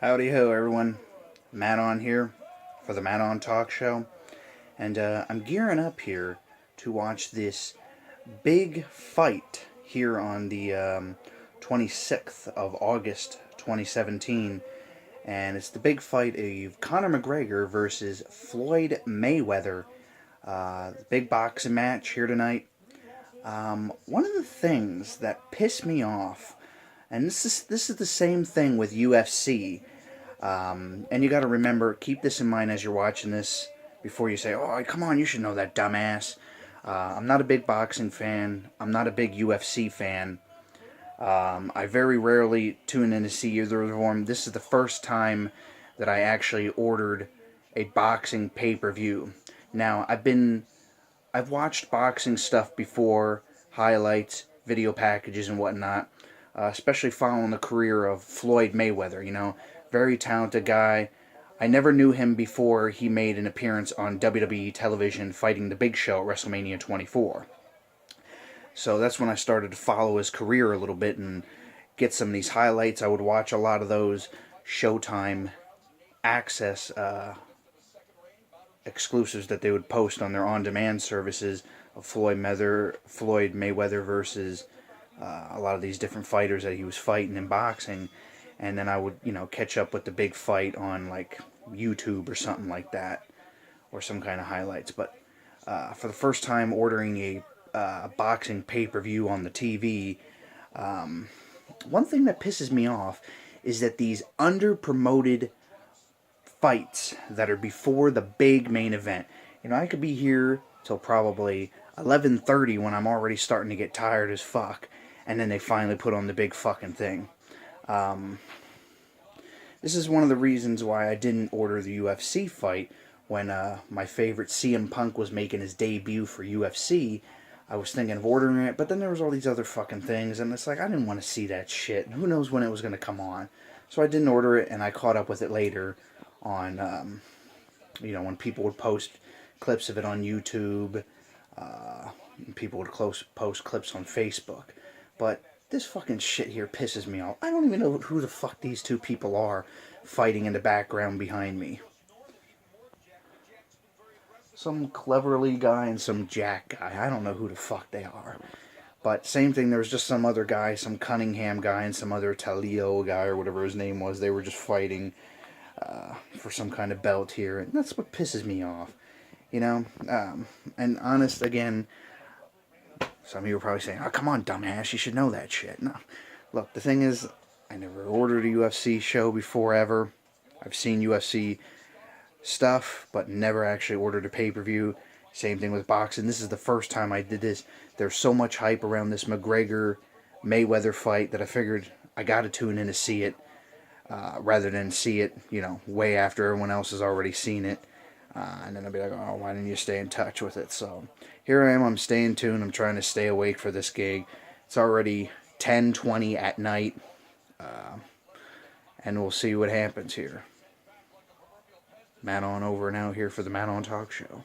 Howdy ho, everyone. Matt on here for the Matt on Talk Show, and I'm gearing up here to watch this big fight here on the 26th of August 2017, and it's the big fight of Conor McGregor versus Floyd Mayweather. The big boxing match here tonight. One of the things that pissed me off, and this is the same thing with UFC. And you got to remember, keep this in mind as you're watching this before you say, "Oh, come on, you should know that, dumbass." I'm not a big boxing fan. I'm not a big UFC fan. I very rarely tune in to see either of them. This is the first time that I actually ordered a boxing pay-per-view. Now, I've watched boxing stuff before, highlights, video packages, and whatnot. Especially following the career of Floyd Mayweather. Very talented guy. I never knew him before he made an appearance on WWE television fighting The Big Show at WrestleMania 24. So that's when I started to follow his career a little bit and get some of these highlights. I would watch a lot of those Showtime Access exclusives that they would post on their on-demand services of Floyd Mayweather versus a lot of these different fighters that he was fighting in boxing. And then I would, catch up with the big fight on like YouTube or something like that, or some kind of highlights. But for the first time ordering a boxing pay-per-view on the TV, one thing that pisses me off is that these under-promoted fights that are before the big main event. I could be here till probably 11:30 when I'm already starting to get tired as fuck, and then they finally put on the big fucking thing. This is one of the reasons why I didn't order the UFC fight when my favorite CM Punk was making his debut for UFC. I was thinking of ordering it, but then there was all these other fucking things, and it's like I didn't want to see that shit. And who knows when it was going to come on? So I didn't order it, and I caught up with it later on, when people would post clips of it on YouTube. People would post clips on Facebook. But this fucking shit here pisses me off. I don't even know who the fuck these two people are fighting in the background behind me. Some Cleverly guy and some Jack guy. I don't know who the fuck they are. But same thing, there was just some other guy, some Cunningham guy and some other Talio guy or whatever his name was. They were just fighting for some kind of belt here. And that's what pisses me off. And honest, again, some of you are probably saying, "Oh, come on, dumbass, you should know that shit." No. Look, the thing is, I never ordered a UFC show before ever. I've seen UFC stuff, but never actually ordered a pay-per-view. Same thing with boxing. This is the first time I did this. There's so much hype around this McGregor-Mayweather fight that I figured I got to tune in to see it rather than see it, way after everyone else has already seen it. And then I'll be like, "Oh, why didn't you stay in touch with it?" So here I am. I'm staying tuned. I'm trying to stay awake for this gig. It's already 10:20 at night. And we'll see what happens here. Matt on over and out here for the Matt on Talk Show.